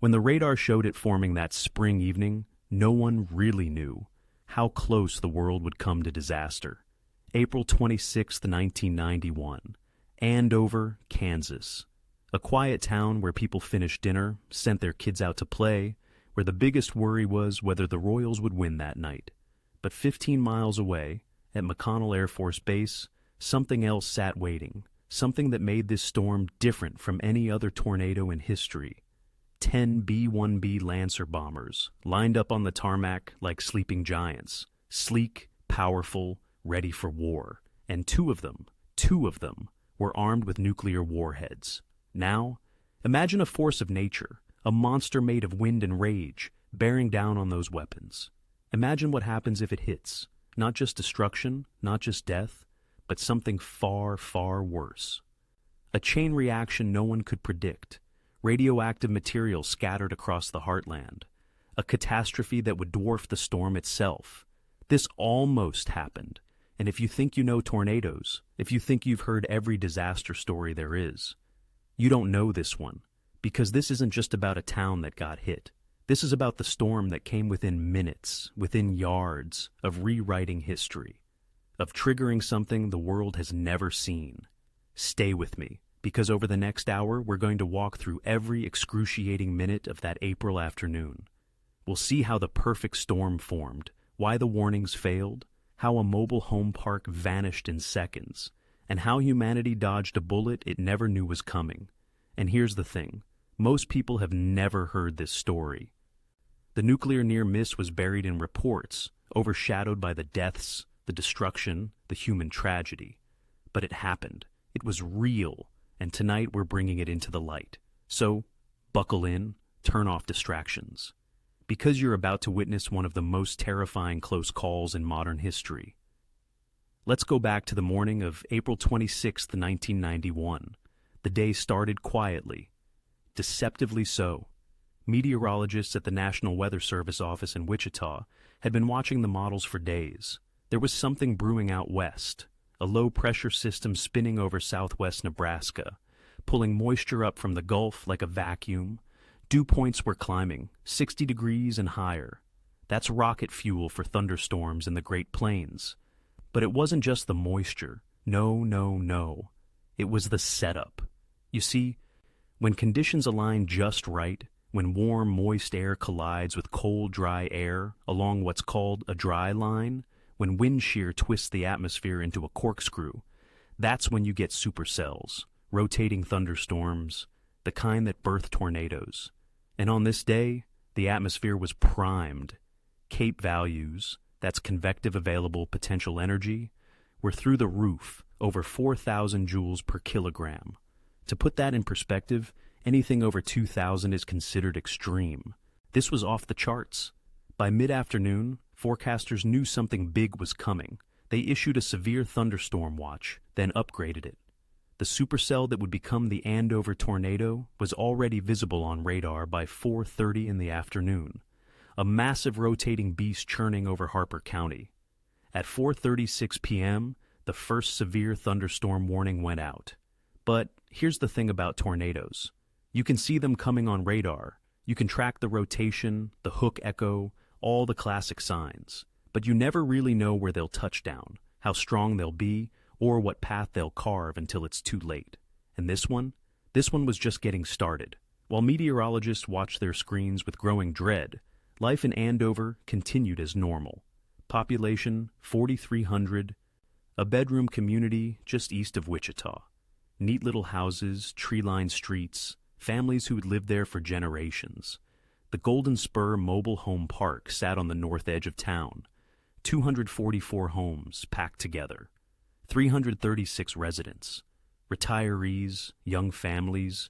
When the radar showed it forming that spring evening, no one really knew how close the world would come to disaster. April 26, 1991, Andover, Kansas. A quiet town where people finished dinner, sent their kids out to play, where the biggest worry was whether the Royals would win that night. But 15 miles away, at McConnell Air Force Base, something else sat waiting, something that made this storm different from any other tornado in history. 10 B-1B Lancer bombers, lined up on the tarmac like sleeping giants, sleek, powerful, ready for war. And two of them were armed with nuclear warheads. Now, imagine a force of nature, a monster made of wind and rage, bearing down on those weapons. Imagine what happens if it hits. Not just destruction, not just death, but something far, far worse. A chain reaction no one could predict. Radioactive material scattered across the heartland. A catastrophe that would dwarf the storm itself. This almost happened. And if you think you know tornadoes, if you think you've heard every disaster story there is, you don't know this one. Because this isn't just about a town that got hit. This is about the storm that came within minutes, within yards, of rewriting history, of triggering something the world has never seen. Stay with me, because over the next hour we're going to walk through every excruciating minute of that April afternoon. We'll see how the perfect storm formed, why the warnings failed, how a mobile home park vanished in seconds, and how humanity dodged a bullet it never knew was coming. And here's the thing. Most people have never heard this story. The nuclear near-miss was buried in reports, overshadowed by the deaths, the destruction, the human tragedy. But it happened. It was real, and tonight we're bringing it into the light. So, buckle in, turn off distractions. Because you're about to witness one of the most terrifying close calls in modern history. Let's go back to the morning of April 26, 1991. The day started quietly. Deceptively so. Meteorologists at the National Weather Service office in Wichita had been watching the models for days. There was something brewing out west, a low-pressure system spinning over southwest Nebraska, pulling moisture up from the Gulf like a vacuum. Dew points were climbing, 60 degrees and higher. That's rocket fuel for thunderstorms in the Great Plains. But it wasn't just the moisture. No. It was the setup. You see, when conditions align just right, when warm, moist air collides with cold, dry air along what's called a dry line, when wind shear twists the atmosphere into a corkscrew, that's when you get supercells, rotating thunderstorms, the kind that birth tornadoes. And on this day, the atmosphere was primed. CAPE values, that's convective available potential energy, were through the roof, over 4,000 joules per kilogram. To put that in perspective, anything over 2,000 is considered extreme. This was off the charts. By mid-afternoon, forecasters knew something big was coming. They issued a severe thunderstorm watch, then upgraded it. The supercell that would become the Andover tornado was already visible on radar by 4:30 in the afternoon, a massive rotating beast churning over Harper County. At 4:36 p.m., the first severe thunderstorm warning went out. But here's the thing about tornadoes. You can see them coming on radar. You can track the rotation, the hook echo, all the classic signs. But you never really know where they'll touch down, how strong they'll be, or what path they'll carve until it's too late. And this one was just getting started. While meteorologists watched their screens with growing dread, life in Andover continued as normal. Population 4,300, a bedroom community just east of Wichita. Neat little houses, tree-lined streets, families who had lived there for generations. The Golden Spur Mobile Home Park sat on the north edge of town. 244 homes packed together. 336 residents. Retirees, young families,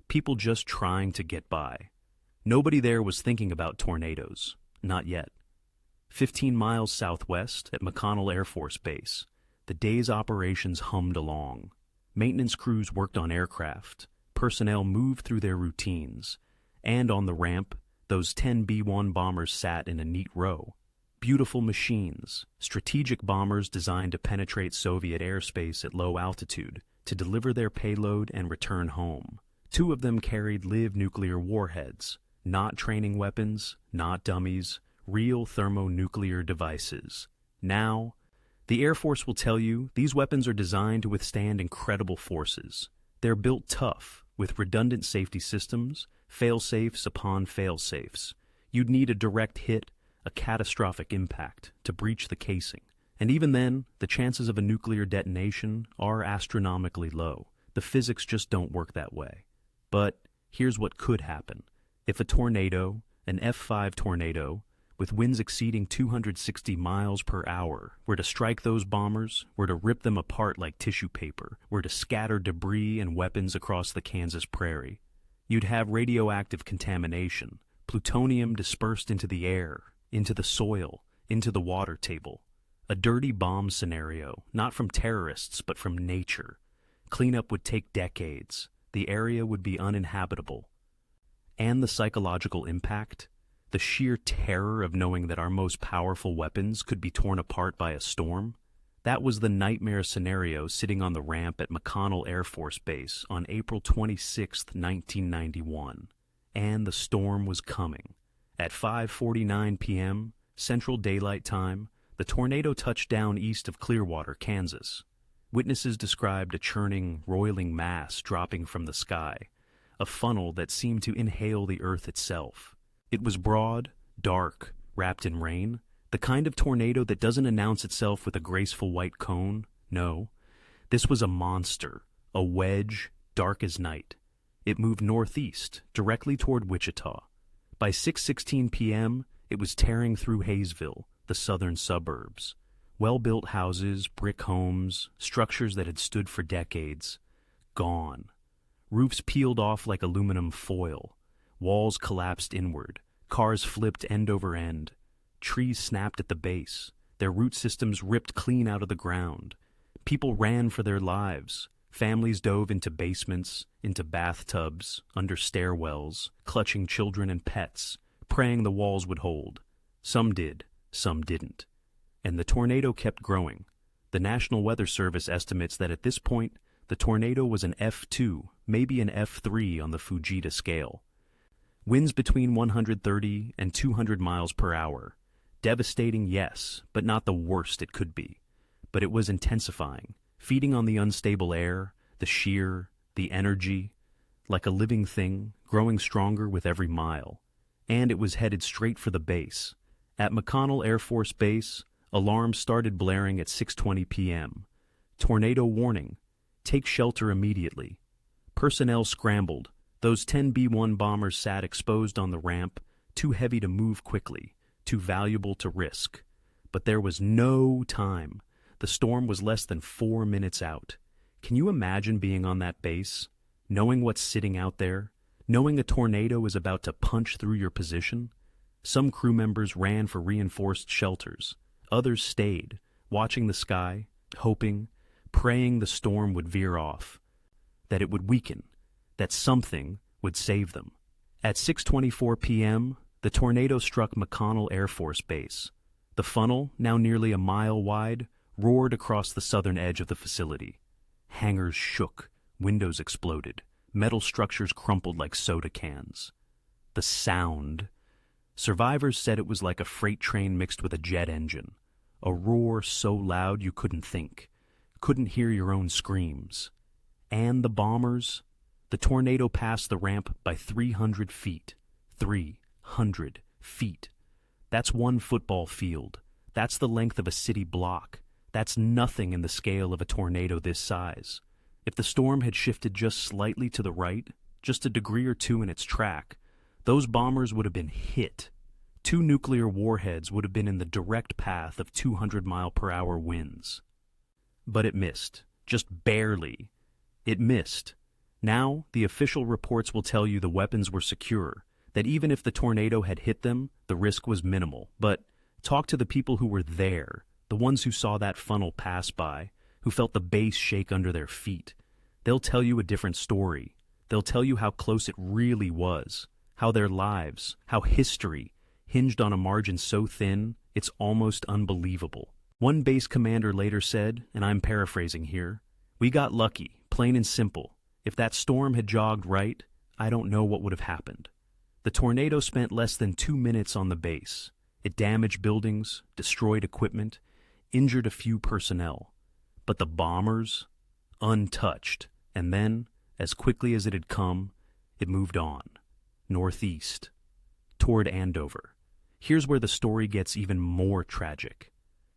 people just trying to get by. Nobody there was thinking about tornadoes. Not yet. 15 miles southwest at McConnell Air Force Base, the day's operations hummed along. Maintenance crews worked on aircraft. Personnel moved through their routines. And on the ramp, those 10 B-1 bombers sat in a neat row. Beautiful machines, strategic bombers designed to penetrate Soviet airspace at low altitude, to deliver their payload and return home. Two of them carried live nuclear warheads, Not training weapons, not dummies, real thermonuclear devices. Now, the Air Force will tell you these weapons are designed to withstand incredible forces. They're built tough, with redundant safety systems, fail-safes upon fail-safes. You'd need a direct hit, a catastrophic impact, to breach the casing. And even then, the chances of a nuclear detonation are astronomically low. The physics just don't work that way. But here's what could happen. If a tornado, an F5 tornado, with winds exceeding 260 miles per hour, were to strike those bombers, were to rip them apart like tissue paper, were to scatter debris and weapons across the Kansas prairie, you'd have radioactive contamination, plutonium dispersed into the air, into the soil, into the water table. A dirty bomb scenario, not from terrorists, but from nature. Cleanup would take decades. The area would be uninhabitable. And the psychological impact? The sheer terror of knowing that our most powerful weapons could be torn apart by a storm? That was the nightmare scenario sitting on the ramp at McConnell Air Force Base on April 26, 1991. And the storm was coming. At 5:49 p.m., Central Daylight Time, the tornado touched down east of Clearwater, Kansas. Witnesses described a churning, roiling mass dropping from the sky, a funnel that seemed to inhale the earth itself. It was broad, dark, wrapped in rain, the kind of tornado that doesn't announce itself with a graceful white cone. No, this was a monster, a wedge, dark as night. It moved northeast, directly toward Wichita. By 6:16 p.m., it was tearing through Hayesville, the southern suburbs. Well-built houses, brick homes, structures that had stood for decades. Gone. Roofs peeled off like aluminum foil. Walls collapsed inward. Cars flipped end over end. Trees snapped at the base. Their root systems ripped clean out of the ground. People ran for their lives. Families dove into basements, into bathtubs, under stairwells, clutching children and pets, praying the walls would hold. Some did, some didn't. And the tornado kept growing. The National Weather Service estimates that at this point, the tornado was an F2, maybe an F3 on the Fujita scale. Winds between 130 and 200 miles per hour. Devastating, yes, but not the worst it could be. But it was intensifying, feeding on the unstable air, the shear, the energy, like a living thing, growing stronger with every mile. And it was headed straight for the base. At McConnell Air Force Base, alarms started blaring at 6:20 p.m. Tornado warning. Take shelter immediately. Personnel scrambled. Those 10 B-1 bombers sat exposed on the ramp, too heavy to move quickly, too valuable to risk. But there was no time. The storm was less than 4 minutes out. Can you imagine being on that base, knowing what's sitting out there, knowing a tornado is about to punch through your position? Some crew members ran for reinforced shelters. Others stayed, watching the sky, hoping, praying the storm would veer off, that it would weaken, that something would save them. At 6:24 p.m., the tornado struck McConnell Air Force Base. The funnel, now nearly a mile wide, roared across the southern edge of the facility. Hangars shook, windows exploded, metal structures crumpled like soda cans. The sound. Survivors said it was like a freight train mixed with a jet engine. A roar so loud you couldn't think, couldn't hear your own screams. And the bombers? The tornado passed the ramp by 300 feet. 300 feet. That's one football field. That's the length of a city block. That's nothing in the scale of a tornado this size. If the storm had shifted just slightly to the right, just a degree or two in its track, those bombers would have been hit. 2 nuclear warheads would have been in the direct path of 200-mile-per-hour winds. But it missed. Just barely. It missed. Now, the official reports will tell you the weapons were secure, that even if the tornado had hit them, the risk was minimal. But talk to the people who were there, the ones who saw that funnel pass by, who felt the base shake under their feet. They'll tell you a different story. They'll tell you how close it really was, how their lives, how history, hinged on a margin so thin, it's almost unbelievable. One base commander later said, and I'm paraphrasing here, "We got lucky, plain and simple. If that storm had jogged right, I don't know what would have happened." The tornado spent less than 2 minutes on the base. It damaged buildings, destroyed equipment, injured a few personnel. But the bombers, untouched. And then, as quickly as it had come, it moved on, northeast, toward Andover. Here's where the story gets even more tragic.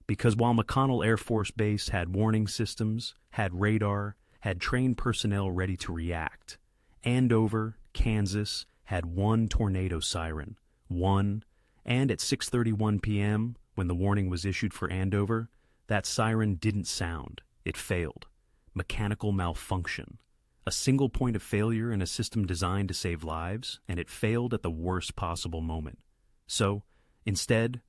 Because while McConnell Air Force Base had warning systems, had radar, had trained personnel ready to react, Andover, Kansas, had one tornado siren, one, and at 6:31 p.m., when the warning was issued for Andover, that siren didn't sound. It failed. Mechanical malfunction. A single point of failure in a system designed to save lives, and it failed at the worst possible moment. So, instead,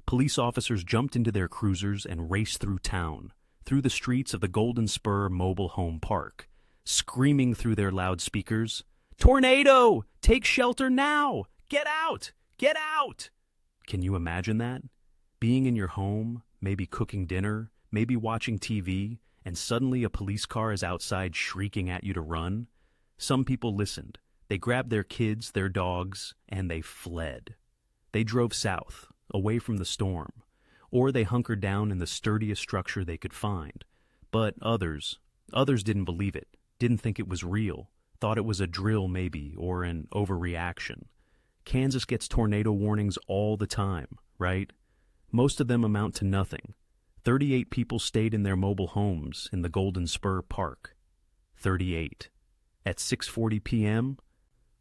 police officers jumped into their cruisers and raced through town, through the streets of the Golden Spur Mobile Home Park, screaming through their loudspeakers, "Tornado! Take shelter now! Get out! Get out!" Can you imagine that? Being in your home, maybe cooking dinner, maybe watching TV, and suddenly a police car is outside shrieking at you to run? Some people listened. They grabbed their kids, their dogs, and they fled. They drove south, away from the storm, or they hunkered down in the sturdiest structure they could find. But others didn't believe it, didn't think it was real, thought it was a drill maybe, or an overreaction. Kansas gets tornado warnings all the time, right? Most of them amount to nothing. 38 people stayed in their mobile homes in the Golden Spur Park. 38. At 6:40 p.m.,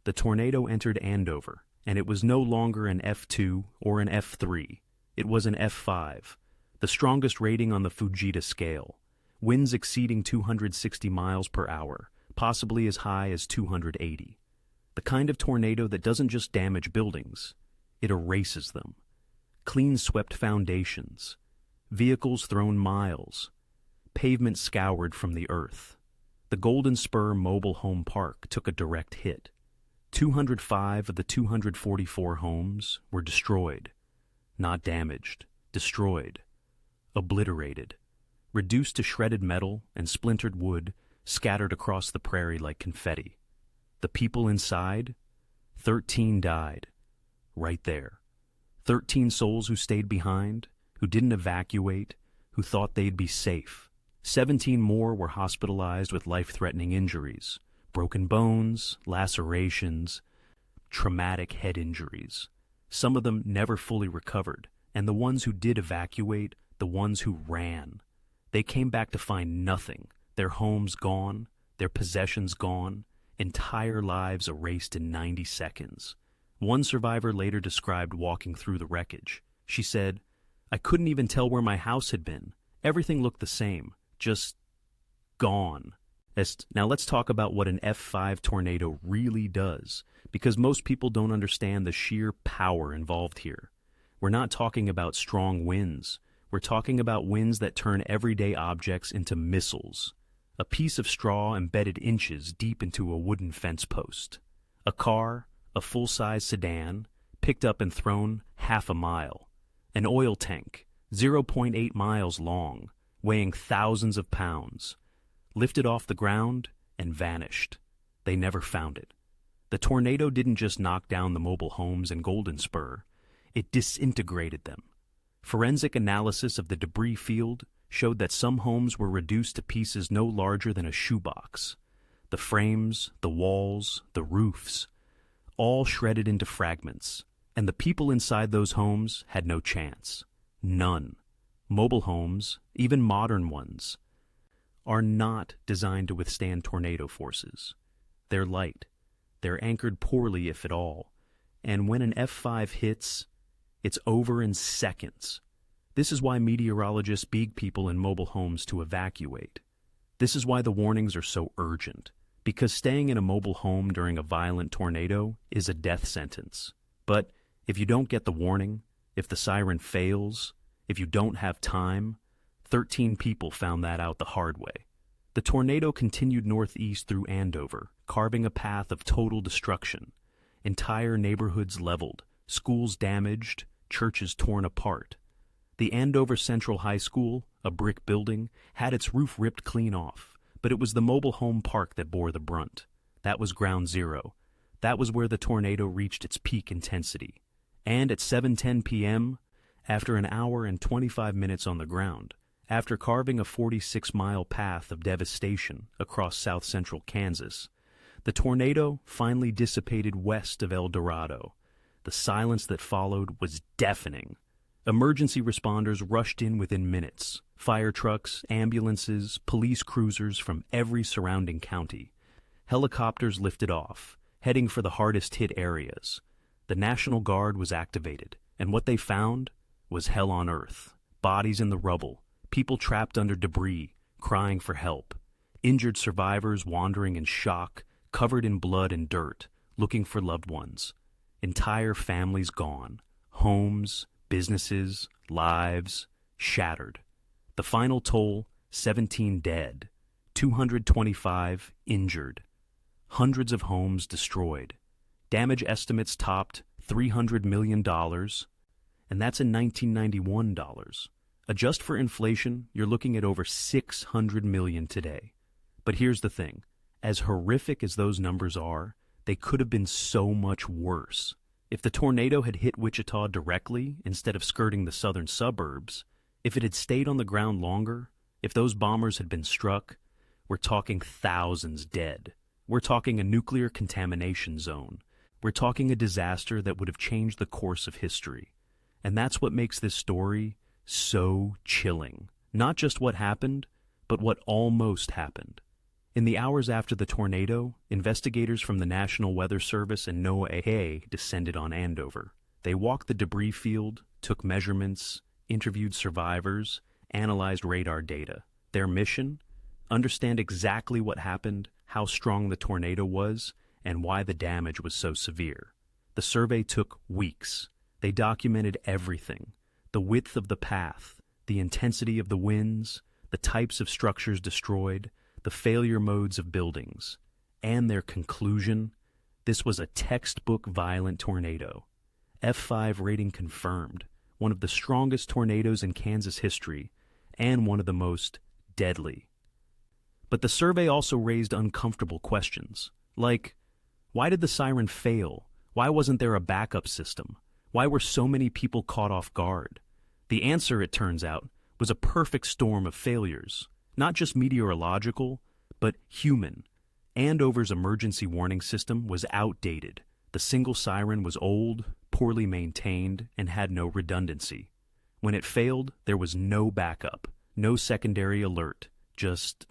the tornado entered Andover, and it was no longer an F2 or an F3. It was an F5, the strongest rating on the Fujita scale. Winds exceeding 260 miles per hour, possibly as high as 280. The kind of tornado that doesn't just damage buildings, it erases them. Clean swept foundations, vehicles thrown miles, pavement scoured from the earth. The Golden Spur Mobile Home Park took a direct hit. 205 of the 244 homes were destroyed. Not damaged, destroyed, obliterated, reduced to shredded metal and splintered wood scattered across the prairie like confetti. The people inside, 13 died, right there. 13 souls who stayed behind, who didn't evacuate, who thought they'd be safe. 17 more were hospitalized with life-threatening injuries, broken bones, lacerations, traumatic head injuries. Some of them never fully recovered, and the ones who did evacuate, the ones who ran, they came back to find nothing. Their homes gone, their possessions gone, entire lives erased in 90 seconds. One survivor later described walking through the wreckage. She said, "I couldn't even tell where my house had been. Everything looked the same, just gone." Now let's talk about what an F5 tornado really does, because most people don't understand the sheer power involved here. We're not talking about strong winds. We're talking about winds that turn everyday objects into missiles. A piece of straw embedded inches deep into a wooden fence post. A car, a full-size sedan, picked up and thrown half a mile. An oil tank, 0.8 miles long, weighing thousands of pounds, lifted off the ground and vanished. They never found it. The tornado didn't just knock down the mobile homes in Golden Spur, it disintegrated them. Forensic analysis of the debris field showed that some homes were reduced to pieces no larger than a shoebox. The frames, the walls, the roofs, all shredded into fragments, and the people inside those homes had no chance. None. Mobile homes, even modern ones, are not designed to withstand tornado forces. They're light. They're anchored poorly, if at all. And when an F5 hits, it's over in seconds. This is why meteorologists beg people in mobile homes to evacuate. This is why the warnings are so urgent, because staying in a mobile home during a violent tornado is a death sentence. But if you don't get the warning, if the siren fails, if you don't have time, 13 people found that out the hard way. The tornado continued northeast through Andover, carving a path of total destruction. Entire neighborhoods leveled, schools damaged, churches torn apart. The Andover Central High School, a brick building, had its roof ripped clean off, but it was the mobile home park that bore the brunt. That was ground zero. that was where the tornado reached its peak intensity. And at 7:10 p.m., after an hour and 25 minutes on the ground, after carving a 46-mile path of devastation across south-central Kansas, the tornado finally dissipated west of El Dorado. The silence that followed was deafening. Emergency responders rushed in within minutes. Fire trucks, ambulances, police cruisers from every surrounding county. Helicopters lifted off, heading for the hardest-hit areas. The National Guard was activated, and what they found was hell on earth. Bodies in the rubble, people trapped under debris, crying for help. Injured survivors wandering in shock, covered in blood and dirt, looking for loved ones. Entire families gone. Homes, businesses, lives, shattered. The final toll, 17 dead, 225 injured. Hundreds of homes destroyed. Damage estimates topped $300 million, and that's in 1991 dollars. Adjust for inflation, you're looking at over $600 million today. But here's the thing. As horrific as those numbers are, they could have been so much worse. If the tornado had hit Wichita directly instead of skirting the southern suburbs, if it had stayed on the ground longer, if those bombers had been struck, we're talking thousands dead. We're talking a nuclear contamination zone. We're talking a disaster that would have changed the course of history. And that's what makes this story so chilling. Not just what happened, but what almost happened. In the hours after the tornado, investigators from the National Weather Service and NOAA descended on Andover. They walked the debris field, took measurements, interviewed survivors, analyzed radar data. Their mission? Understand exactly what happened, how strong the tornado was, and why the damage was so severe. The survey took weeks. They documented everything: the width of the path, the intensity of the winds, the types of structures destroyed, the failure modes of buildings. And their conclusion? This was a textbook violent tornado. F5 rating confirmed, one of the strongest tornadoes in Kansas history, and one of the most deadly. But the survey also raised uncomfortable questions, like, why did the siren fail? Why wasn't there a backup system? Why were so many people caught off guard? The answer, it turns out, was a perfect storm of failures, not just meteorological, but human. Andover's emergency warning system was outdated. The single siren was old, poorly maintained, and had no redundancy. When it failed, there was no backup, no secondary alert, just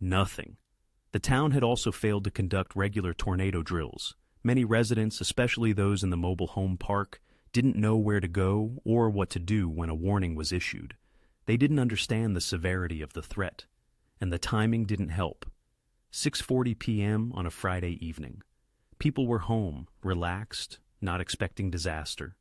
nothing. The town had also failed to conduct regular tornado drills. Many residents, especially those in the mobile home park, didn't know where to go or what to do when a warning was issued. They didn't understand the severity of the threat, and the timing didn't help. 6:40 p.m. on a Friday evening. People were home, relaxed, not expecting disaster.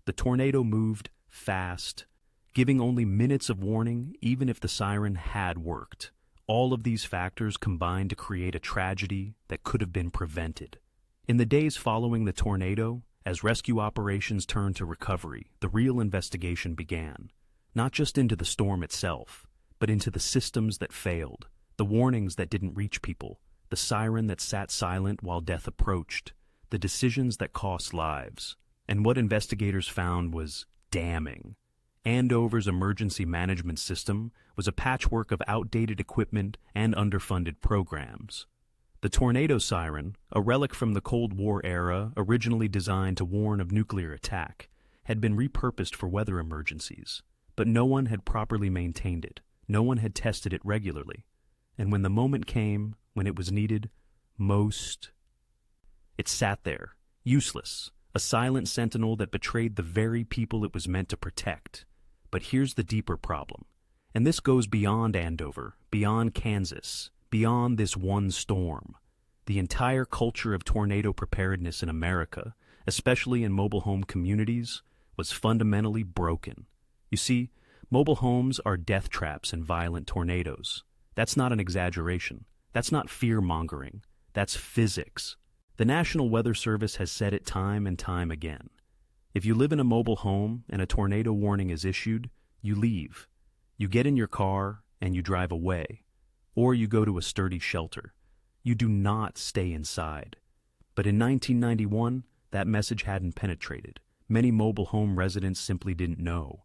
The tornado moved fast, giving only minutes of warning even if the siren had worked. All of these factors combined to create a tragedy that could have been prevented. In the days following the tornado, as rescue operations turned to recovery, the real investigation began. Not just into the storm itself, but into the systems that failed, the warnings that didn't reach people, the siren that sat silent while death approached, the decisions that cost lives. And what investigators found was damning. Andover's emergency management system was a patchwork of outdated equipment and underfunded programs. The tornado siren, a relic from the Cold War era originally designed to warn of nuclear attack, had been repurposed for weather emergencies. But no one had properly maintained it. No one had tested it regularly. And when the moment came, when it was needed most, it sat there, useless, a silent sentinel that betrayed the very people it was meant to protect. But here's the deeper problem. And this goes beyond Andover, beyond Kansas, beyond this one storm. The entire culture of tornado preparedness in America, especially in mobile home communities, was fundamentally broken. You see, mobile homes are death traps in violent tornadoes. That's not an exaggeration. That's not fear-mongering. That's physics. The National Weather Service has said it time and time again. If you live in a mobile home and a tornado warning is issued, you leave. You get in your car and you drive away. Or you go to a sturdy shelter. You do not stay inside. But in 1991, that message hadn't penetrated. Many mobile home residents simply didn't know.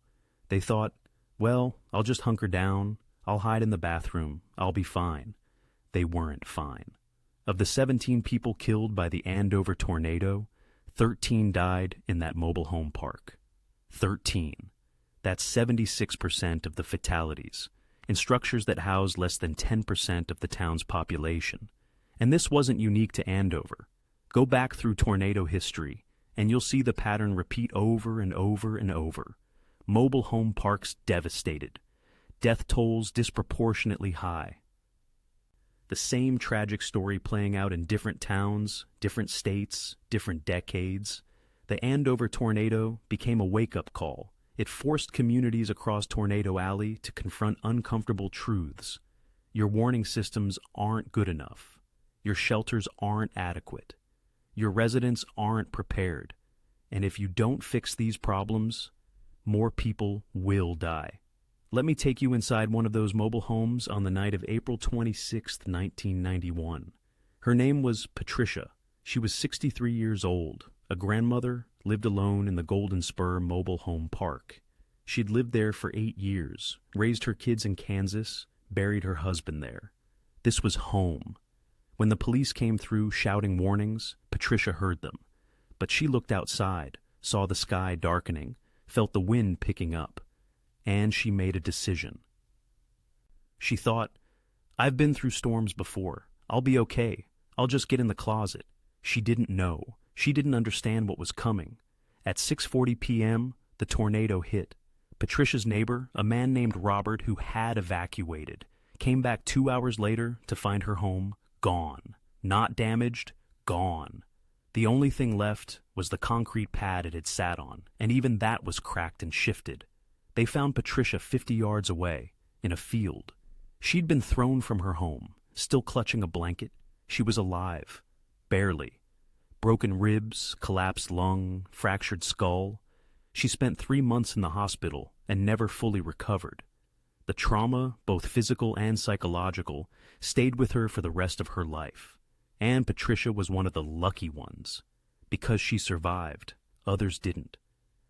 They thought, well, I'll just hunker down, I'll hide in the bathroom, I'll be fine. They weren't fine. Of the 17 people killed by the Andover tornado, 13 died in that mobile home park. 13. That's 76% of the fatalities, in structures that house less than 10% of the town's population. And this wasn't unique to Andover. Go back through tornado history, and you'll see the pattern repeat over and over and over. Mobile home parks devastated. Death tolls disproportionately high. The same tragic story playing out in different towns, different states, different decades. The Andover tornado became a wake-up call. It forced communities across Tornado Alley to confront uncomfortable truths. Your warning systems aren't good enough. Your shelters aren't adequate. Your residents aren't prepared. And if you don't fix these problems, more people will die. Let me take you inside one of those mobile homes on the night of April 26, 1991. Her name was Patricia. She was 63 years old, a grandmother, lived alone in the Golden Spur mobile home park. She'd lived there for 8 years, raised her kids in Kansas, buried her husband there. This was home. When the police came through shouting warnings, Patricia heard them. But she looked outside, saw the sky darkening, felt the wind picking up, and she made a decision. She thought, I've been through storms before. I'll be okay. I'll just get in the closet. She didn't know. She didn't understand what was coming. At 6:40 p.m., the tornado hit. Patricia's neighbor, a man named Robert who had evacuated, came back 2 hours later to find her home gone. Not damaged, gone. The only thing left was the concrete pad it had sat on, and even that was cracked and shifted. They found Patricia 50 yards away, in a field. She'd been thrown from her home, still clutching a blanket. She was alive. Barely. Broken ribs, collapsed lung, fractured skull. She spent 3 months in the hospital and never fully recovered. The trauma, both physical and psychological, stayed with her for the rest of her life. And Patricia was one of the lucky ones. Because she survived, others didn't.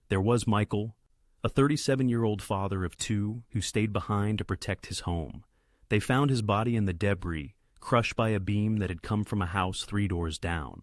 There was Michael, a 37-year-old father of 2 who stayed behind to protect his home. They found his body in the debris, crushed by a beam that had come from a house 3 doors down.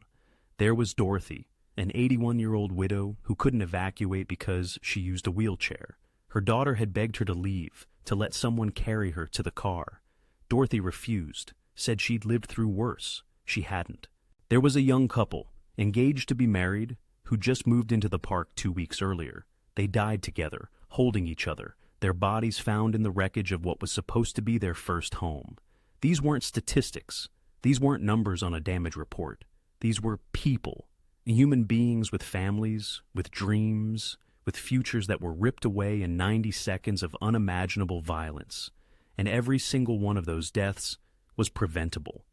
There was Dorothy, an 81-year-old widow who couldn't evacuate because she used a wheelchair. Her daughter had begged her to leave, to let someone carry her to the car. Dorothy refused, said she'd lived through worse. She hadn't. There was a young couple, engaged to be married, who just moved into the park 2 weeks earlier. They died together, holding each other, their bodies found in the wreckage of what was supposed to be their first home. These weren't statistics. These weren't numbers on a damage report. These were people, human beings with families, with dreams, with futures that were ripped away in 90 seconds of unimaginable violence. And every single one of those deaths was preventable.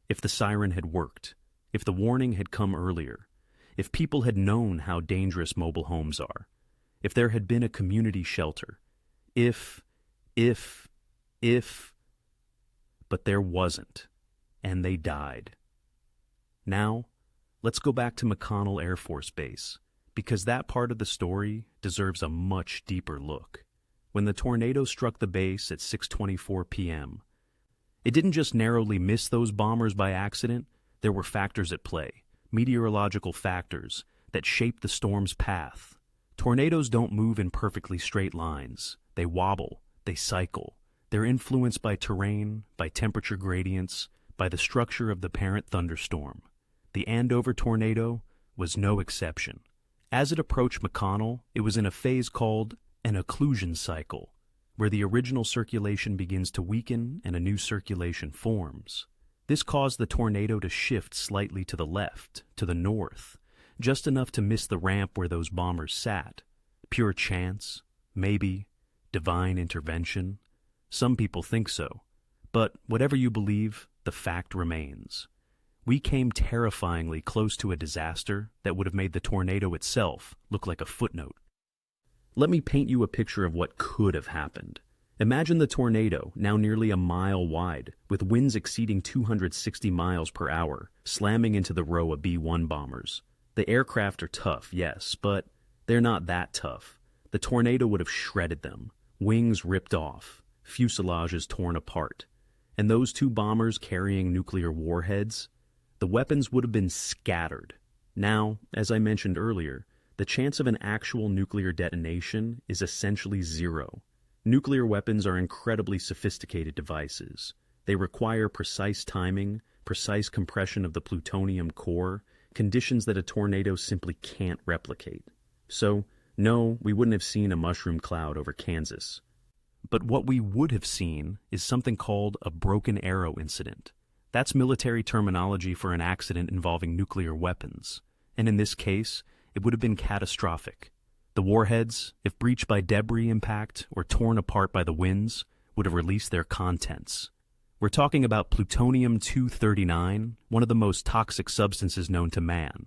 If the siren had worked, if the warning had come earlier, if people had known how dangerous mobile homes are, if there had been a community shelter, but there wasn't, and they died. Now, let's go back to McConnell Air Force Base, because that part of the story deserves a much deeper look. When the tornado struck the base at 6:24 p.m., it didn't just narrowly miss those bombers by accident. There were factors at play, meteorological factors, that shaped the storm's path. Tornadoes don't move in perfectly straight lines. They wobble, they cycle. They're influenced by terrain, by temperature gradients, by the structure of the parent thunderstorm. The Andover tornado was no exception. As it approached McConnell, it was in a phase called an occlusion cycle, where the original circulation begins to weaken and a new circulation forms. This caused the tornado to shift slightly to the left, to the north, just enough to miss the ramp where those bombers sat. Pure chance, maybe, divine intervention. Some people think so. But whatever you believe, the fact remains. We came terrifyingly close to a disaster that would have made the tornado itself look like a footnote. Let me paint you a picture of what could have happened. Imagine the tornado, now nearly a mile wide, with winds exceeding 260 miles per hour, slamming into the row of B-1 bombers. The aircraft are tough, yes, but they're not that tough. The tornado would have shredded them, wings ripped off, fuselages torn apart. And those two bombers carrying nuclear warheads, the weapons would have been scattered. Now, as I mentioned earlier, the chance of an actual nuclear detonation is essentially zero. Nuclear weapons are incredibly sophisticated devices. They require precise timing, precise compression of the plutonium core, conditions that a tornado simply can't replicate. So, no, we wouldn't have seen a mushroom cloud over Kansas. But what we would have seen is something called a broken arrow incident. That's military terminology for an accident involving nuclear weapons. And in this case, it would have been catastrophic. The warheads, if breached by debris impact or torn apart by the winds, would have released their contents. We're talking about plutonium-239, one of the most toxic substances known to man.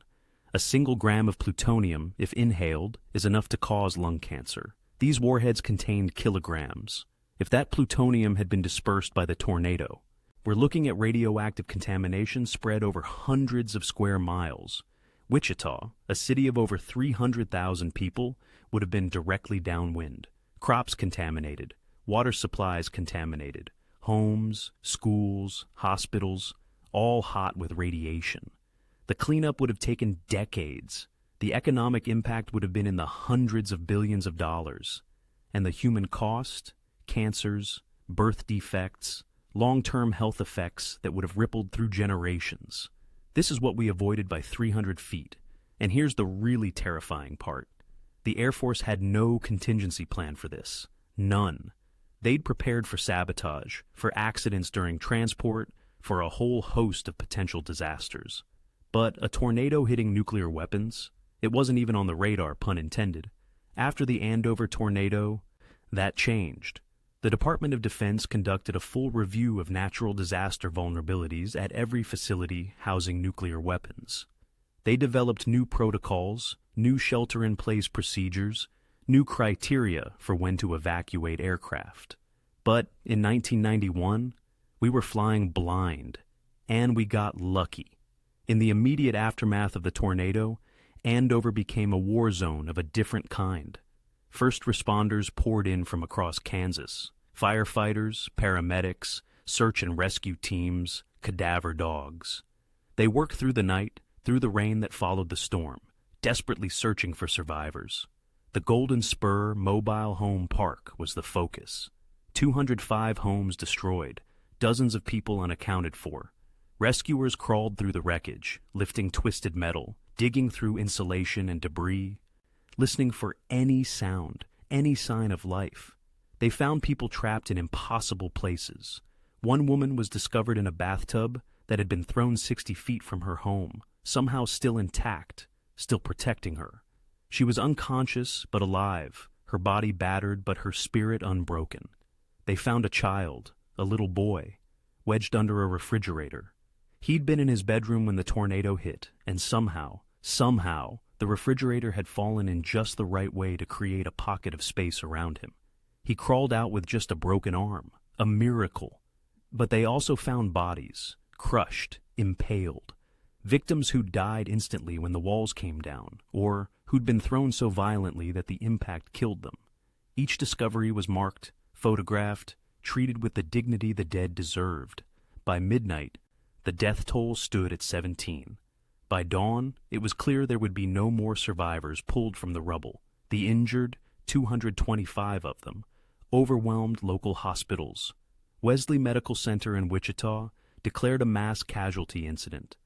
A single gram of plutonium, if inhaled, is enough to cause lung cancer. These warheads contained kilograms. If that plutonium had been dispersed by the tornado, we're looking at radioactive contamination spread over hundreds of square miles. Wichita, a city of over 300,000 people, would have been directly downwind. Crops contaminated, water supplies contaminated, homes, schools, hospitals, all hot with radiation. The cleanup would have taken decades. The economic impact would have been in the hundreds of billions of dollars. And the human cost, cancers, birth defects, long-term health effects that would have rippled through generations. This is what we avoided by 300 feet. And here's the really terrifying part. The Air Force had no contingency plan for this. None. They'd prepared for sabotage, for accidents during transport, for a whole host of potential disasters. But a tornado hitting nuclear weapons? It wasn't even on the radar, pun intended. After the Andover tornado, that changed. The Department of Defense conducted a full review of natural disaster vulnerabilities at every facility housing nuclear weapons. They developed new protocols, new shelter-in-place procedures, new criteria for when to evacuate aircraft. But in 1991, we were flying blind, and we got lucky. In the immediate aftermath of the tornado, Andover became a war zone of a different kind. First responders poured in from across Kansas. Firefighters, paramedics, search and rescue teams, cadaver dogs. They worked through the night, through the rain that followed the storm, desperately searching for survivors. The Golden Spur Mobile Home Park was the focus. 205 homes destroyed, dozens of people unaccounted for. Rescuers crawled through the wreckage, lifting twisted metal, digging through insulation and debris, listening for any sound, any sign of life. They found people trapped in impossible places. One woman was discovered in a bathtub that had been thrown 60 feet from her home, somehow still intact, still protecting her. She was unconscious but alive, her body battered but her spirit unbroken. They found a child, a little boy, wedged under a refrigerator. He'd been in his bedroom when the tornado hit, and somehow, the refrigerator had fallen in just the right way to create a pocket of space around him. He crawled out with just a broken arm, a miracle. But they also found bodies, crushed, impaled. Victims who died instantly when the walls came down, or who'd been thrown so violently that the impact killed them. Each discovery was marked, photographed, treated with the dignity the dead deserved. By midnight, the death toll stood at 17. By dawn, it was clear there would be no more survivors pulled from the rubble. The injured, 225 of them, overwhelmed local hospitals. Wesley Medical Center in Wichita declared a mass casualty incident.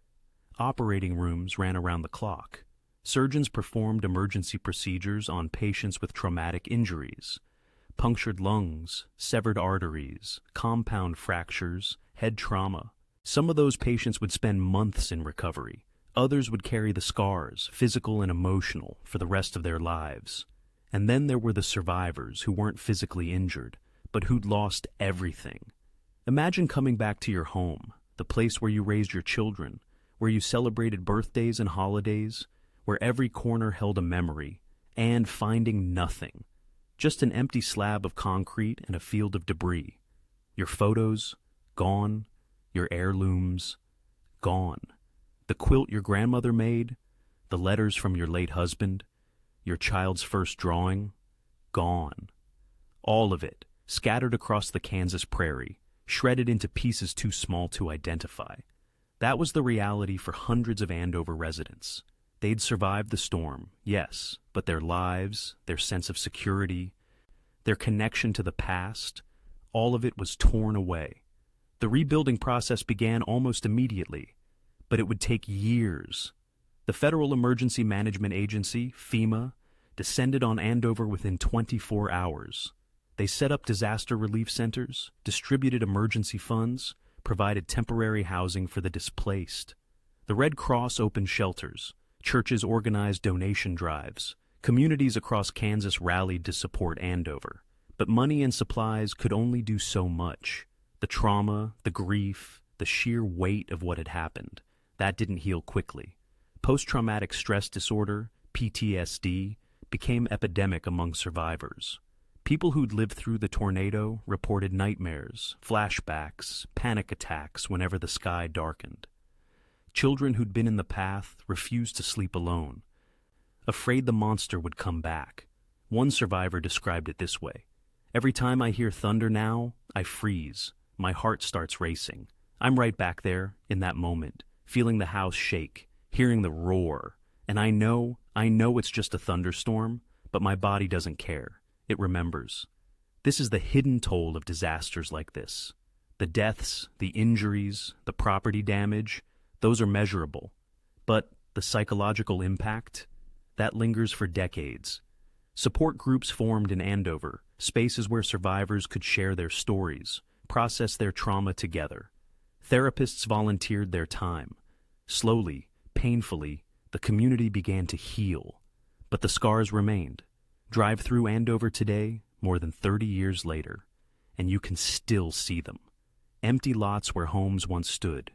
Operating rooms ran around the clock. Surgeons performed emergency procedures on patients with traumatic injuries. Punctured lungs, severed arteries, compound fractures, head trauma. Some of those patients would spend months in recovery. Others would carry the scars, physical and emotional, for the rest of their lives. And then there were the survivors who weren't physically injured, but who'd lost everything. Imagine coming back to your home, the place where you raised your children, where you celebrated birthdays and holidays, where every corner held a memory, and finding nothing. Just an empty slab of concrete and a field of debris. Your photos, gone. Your heirlooms, gone. The quilt your grandmother made, the letters from your late husband, your child's first drawing, gone. All of it, scattered across the Kansas prairie, shredded into pieces too small to identify. That was the reality for hundreds of Andover residents. They'd survived the storm, yes, but their lives, their sense of security, their connection to the past, all of it was torn away. The rebuilding process began almost immediately, but it would take years. The Federal Emergency Management Agency, FEMA, descended on Andover within 24 hours. They set up disaster relief centers, distributed emergency funds, provided temporary housing for the displaced. The Red Cross opened shelters, churches organized donation drives, communities across Kansas rallied to support Andover. But money and supplies could only do so much. The trauma, the grief, the sheer weight of what had happened, that didn't heal quickly. Post-traumatic stress disorder, PTSD, became epidemic among survivors. People who'd lived through the tornado reported nightmares, flashbacks, panic attacks whenever the sky darkened. Children who'd been in the path refused to sleep alone, afraid the monster would come back. One survivor described it this way: "Every time I hear thunder now, I freeze. My heart starts racing. I'm right back there, in that moment, feeling the house shake, hearing the roar. And I know it's just a thunderstorm, but my body doesn't care. It remembers." This is the hidden toll of disasters like this. The deaths, the injuries, the property damage, those are measurable. But the psychological impact, that lingers for decades. Support groups formed in Andover, spaces where survivors could share their stories, process their trauma together. Therapists volunteered their time. Slowly, painfully, the community began to heal. But the scars remained. Drive through Andover today, more than 30 years later, and you can still see them. Empty lots where homes once stood.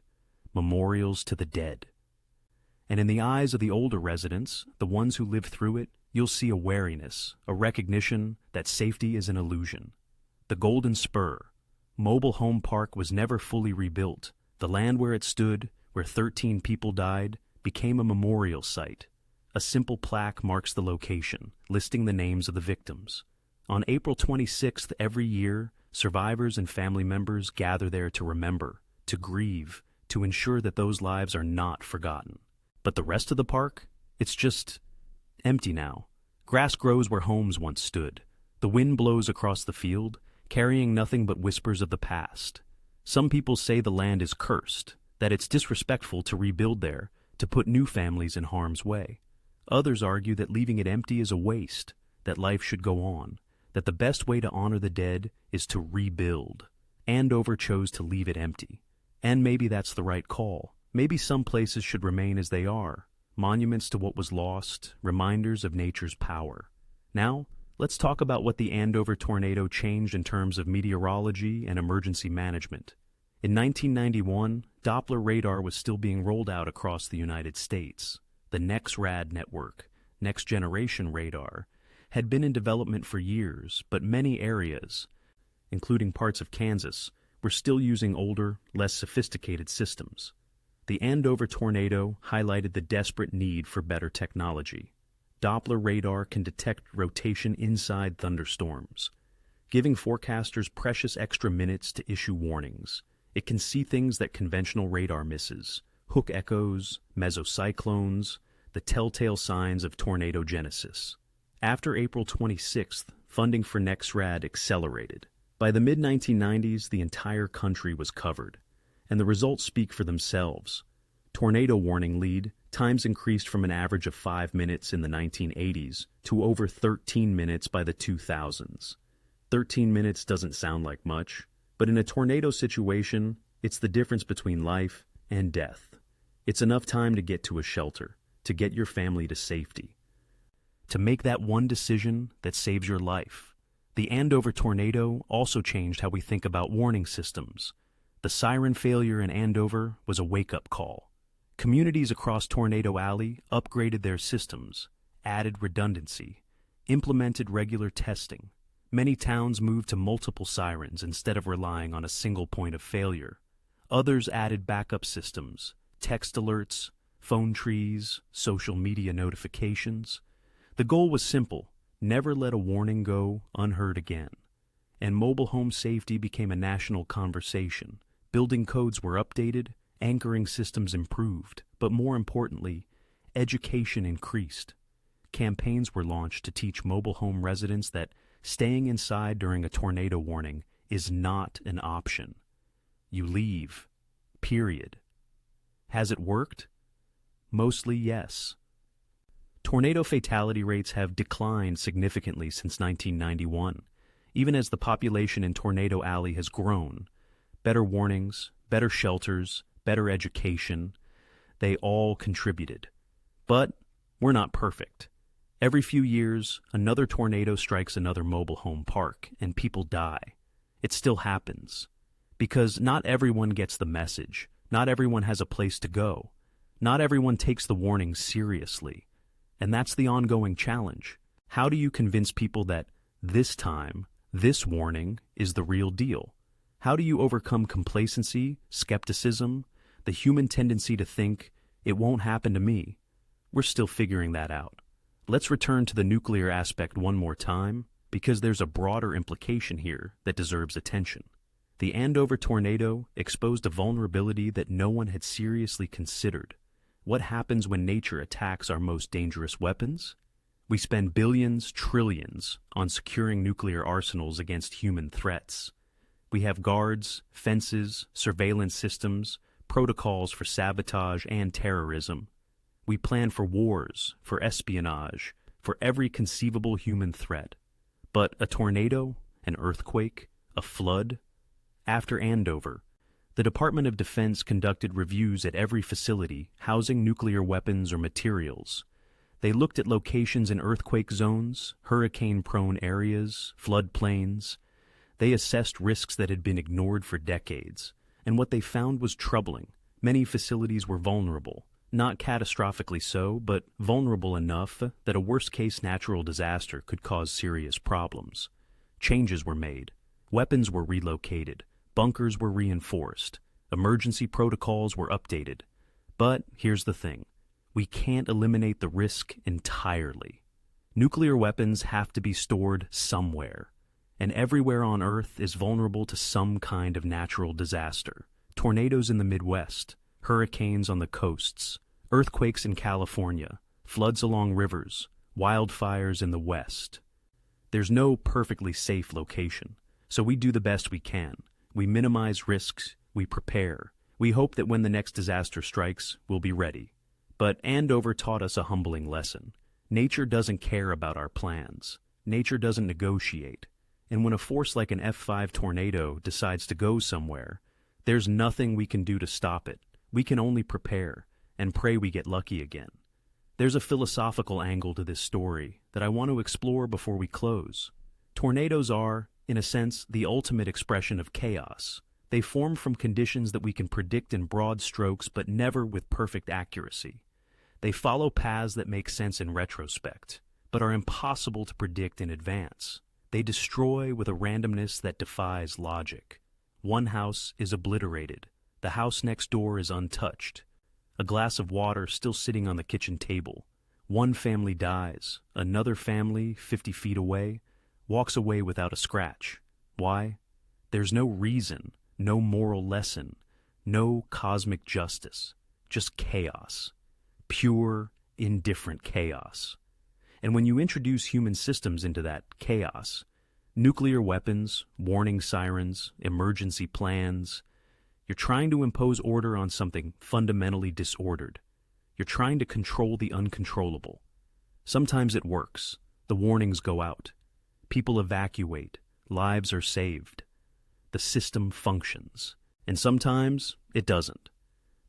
Memorials to the dead. And in the eyes of the older residents, the ones who lived through it, you'll see a wariness, a recognition that safety is an illusion. The Golden Spur, mobile home park, was never fully rebuilt. The land where it stood, where 13 people died, became a memorial site. A simple plaque marks the location, listing the names of the victims. On April 26th every year, survivors and family members gather there to remember, to grieve, to ensure that those lives are not forgotten. But the rest of the park? It's just empty now. Grass grows where homes once stood. The wind blows across the field, carrying nothing but whispers of the past. Some people say the land is cursed, that it's disrespectful to rebuild there, to put new families in harm's way. Others argue that leaving it empty is a waste, that life should go on, that the best way to honor the dead is to rebuild. Andover chose to leave it empty. And maybe that's the right call. Maybe some places should remain as they are, monuments to what was lost, reminders of nature's power. Now, let's talk about what the Andover tornado changed in terms of meteorology and emergency management. In 1991, Doppler radar was still being rolled out across the United States. The NexRad network, Next Generation Radar, had been in development for years, but many areas, including parts of Kansas, were still using older, less sophisticated systems. The Andover tornado highlighted the desperate need for better technology. Doppler radar can detect rotation inside thunderstorms, giving forecasters precious extra minutes to issue warnings. It can see things that conventional radar misses: hook echoes, mesocyclones, the telltale signs of tornado genesis. After April 26th, funding for NexRad accelerated. By the mid-1990s, the entire country was covered, and the results speak for themselves. Tornado warning lead times increased from an average of 5 minutes in the 1980s to over 13 minutes by the 2000s. 13 minutes doesn't sound like much, but in a tornado situation, it's the difference between life and death. It's enough time to get to a shelter, to get your family to safety, to make that one decision that saves your life. The Andover tornado also changed how we think about warning systems. The siren failure in Andover was a wake-up call. Communities across Tornado Alley upgraded their systems, added redundancy, implemented regular testing. Many towns moved to multiple sirens instead of relying on a single point of failure. Others added backup systems, text alerts, phone trees, social media notifications. The goal was simple: never let a warning go unheard again. And mobile home safety became a national conversation. Building codes were updated, anchoring systems improved, but more importantly, education increased. Campaigns were launched to teach mobile home residents that staying inside during a tornado warning is not an option. You leave. Period. Has it worked? Mostly yes. Tornado fatality rates have declined significantly since 1991, even as the population in Tornado Alley has grown. Better warnings, better shelters, better education, they all contributed. But we're not perfect. Every few years, another tornado strikes another mobile home park, and people die. It still happens. Because not everyone gets the message. Not everyone has a place to go. Not everyone takes the warnings seriously. And that's the ongoing challenge. How do you convince people that this time, this warning is the real deal? How do you overcome complacency, skepticism, the human tendency to think, it won't happen to me? We're still figuring that out. Let's return to the nuclear aspect one more time, because there's a broader implication here that deserves attention. The Andover tornado exposed a vulnerability that no one had seriously considered. What happens when nature attacks our most dangerous weapons? We spend billions, trillions on securing nuclear arsenals against human threats. We have guards, fences, surveillance systems, protocols for sabotage and terrorism. We plan for wars, for espionage, for every conceivable human threat. But a tornado, an earthquake, a flood? After Andover, the Department of Defense conducted reviews at every facility housing nuclear weapons or materials. They looked at locations in earthquake zones, hurricane-prone areas, floodplains. They assessed risks that had been ignored for decades, and what they found was troubling. Many facilities were vulnerable. Not catastrophically so, but vulnerable enough that a worst-case natural disaster could cause serious problems. Changes were made. Weapons were relocated. Bunkers were reinforced. Emergency protocols were updated. But here's the thing. We can't eliminate the risk entirely. Nuclear weapons have to be stored somewhere. And everywhere on Earth is vulnerable to some kind of natural disaster. Tornadoes in the Midwest, hurricanes on the coasts, earthquakes in California, floods along rivers, wildfires in the West. There's no perfectly safe location, so we do the best we can. We minimize risks, we prepare. We hope that when the next disaster strikes, we'll be ready. But Andover taught us a humbling lesson. Nature doesn't care about our plans. Nature doesn't negotiate. And when a force like an F5 tornado decides to go somewhere, there's nothing we can do to stop it. We can only prepare and pray we get lucky again. There's a philosophical angle to this story that I want to explore before we close. Tornadoes are, in a sense, the ultimate expression of chaos. They form from conditions that we can predict in broad strokes, but never with perfect accuracy. They follow paths that make sense in retrospect, but are impossible to predict in advance. They destroy with a randomness that defies logic. One house is obliterated. The house next door is untouched. A glass of water still sitting on the kitchen table. One family dies. Another family, 50 feet away, walks away without a scratch. Why? There's no reason, no moral lesson, no cosmic justice, just chaos. Pure, indifferent chaos. And when you introduce human systems into that chaos, nuclear weapons, warning sirens, emergency plans, you're trying to impose order on something fundamentally disordered. You're trying to control the uncontrollable. Sometimes it works. The warnings go out. People evacuate. Lives are saved. The system functions. And sometimes it doesn't.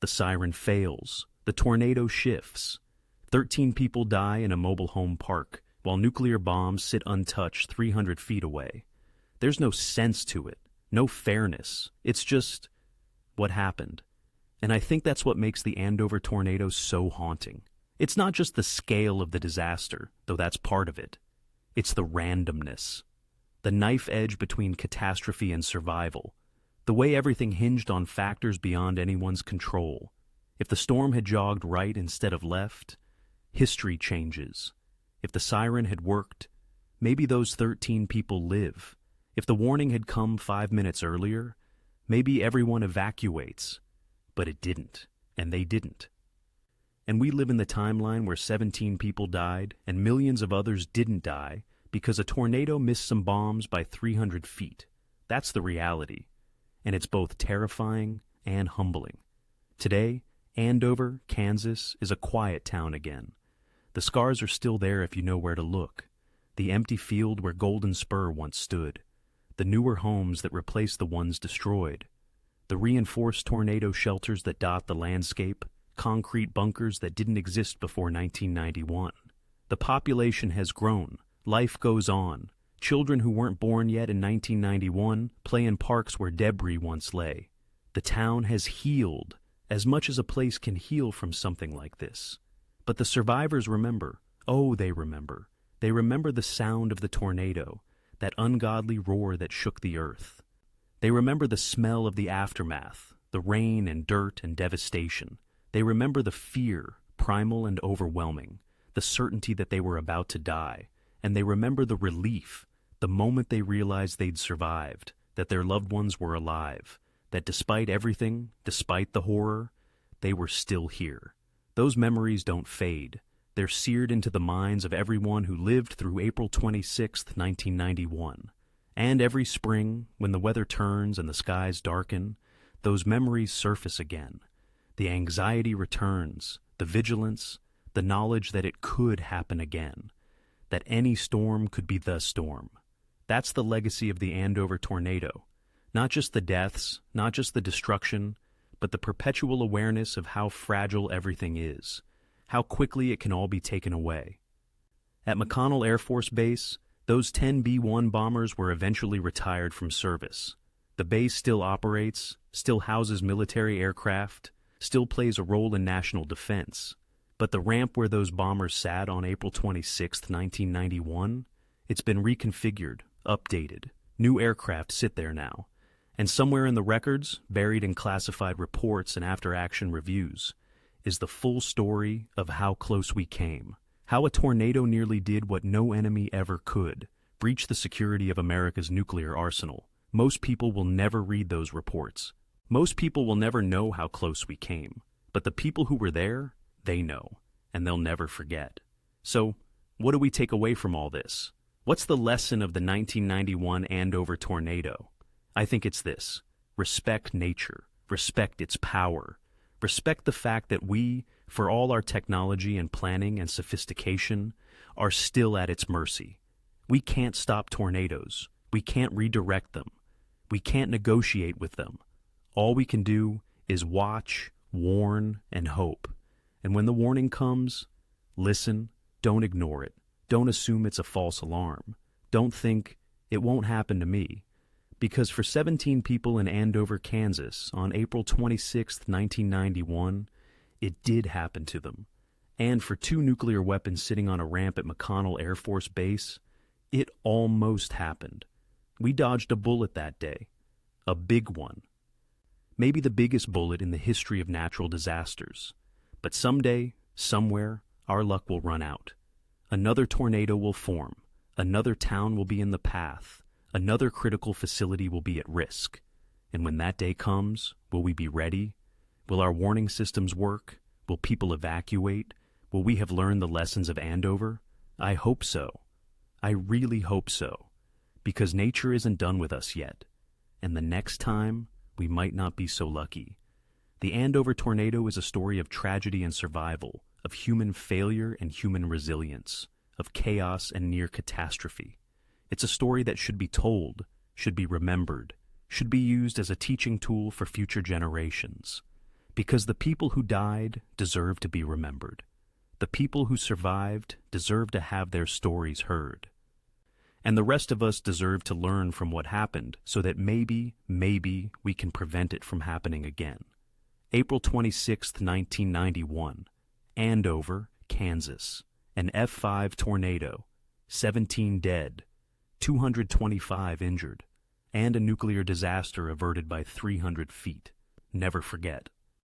The siren fails. The tornado shifts. 13 people die in a mobile home park, while nuclear bombs sit untouched 300 feet away. There's no sense to it, no fairness. It's just what happened. And I think that's what makes the Andover tornado so haunting. It's not just the scale of the disaster, though that's part of it. It's the randomness. the knife edge between catastrophe and survival, the way everything hinged on factors beyond anyone's control. If the storm had jogged right instead of left, history changes. If the siren had worked, maybe those 13 people live. If the warning had come 5 minutes earlier, maybe everyone evacuates. But it didn't, and they didn't. And we live in the timeline where 17 people died and millions of others didn't die because a tornado missed some bombs by 300 feet. That's the reality. And it's both terrifying and humbling. Today, Andover, Kansas, is a quiet town again. The scars are still there if you know where to look. The empty field where Golden Spur once stood. The newer homes that replaced the ones destroyed. The reinforced tornado shelters that dot the landscape. Concrete bunkers that didn't exist before 1991. The population has grown. Life goes on. Children who weren't born yet in 1991 play in parks where debris once lay. The town has healed, as much as a place can heal from something like this. But the survivors remember. Oh, they remember. They remember the sound of the tornado, that ungodly roar that shook the earth. They remember the smell of the aftermath, the rain and dirt and devastation. They remember the fear, primal and overwhelming, the certainty that they were about to die, and they remember the relief, the moment they realized they'd survived, that their loved ones were alive, that despite everything, despite the horror, they were still here. Those memories don't fade. They're seared into the minds of everyone who lived through April 26, 1991. And every spring, when the weather turns and the skies darken, those memories surface again. The anxiety returns, the vigilance, the knowledge that it could happen again, that any storm could be the storm. That's the legacy of the Andover tornado. Not just the deaths, not just the destruction, but the perpetual awareness of how fragile everything is, how quickly it can all be taken away. At McConnell Air Force Base, those 10 B-1 bombers were eventually retired from service. The base still operates, still houses military aircraft, still plays a role in national defense. But the ramp where those bombers sat on April 26, 1991, it's been reconfigured, updated. New aircraft sit there now. And somewhere in the records, buried in classified reports and after-action reviews, is the full story of how close we came. How a tornado nearly did what no enemy ever could, breach the security of America's nuclear arsenal. Most people will never read those reports. Most people will never know how close we came, but the people who were there, they know, and they'll never forget. So, what do we take away from all this? What's the lesson of the 1991 Andover tornado? I think it's this: respect nature, respect its power, respect the fact that we, for all our technology and planning and sophistication, are still at its mercy. We can't stop tornadoes. We can't redirect them. We can't negotiate with them. All we can do is watch, warn, and hope. And when the warning comes, listen, don't ignore it. Don't assume it's a false alarm. Don't think, it won't happen to me. Because for 17 people in Andover, Kansas, on April 26, 1991, it did happen to them. And for 2 nuclear weapons sitting on a ramp at McConnell Air Force Base, it almost happened. We dodged a bullet that day. A big one. Maybe the biggest bullet in the history of natural disasters. But someday, somewhere, our luck will run out. Another tornado will form. Another town will be in the path. Another critical facility will be at risk. And when that day comes, will we be ready? Will our warning systems work? Will people evacuate? Will we have learned the lessons of Andover? I hope so. I really hope so. Because nature isn't done with us yet. And the next time, we might not be so lucky. The Andover tornado is a story of tragedy and survival, of human failure and human resilience, of chaos and near catastrophe. It's a story that should be told, should be remembered, should be used as a teaching tool for future generations. Because the people who died deserve to be remembered. The people who survived deserve to have their stories heard. And the rest of us deserve to learn from what happened so that maybe we can prevent it from happening again. April 26, 1991, Andover, Kansas. An F5 tornado, 17 dead. 225 injured, and a nuclear disaster averted by 300 feet. Never forget.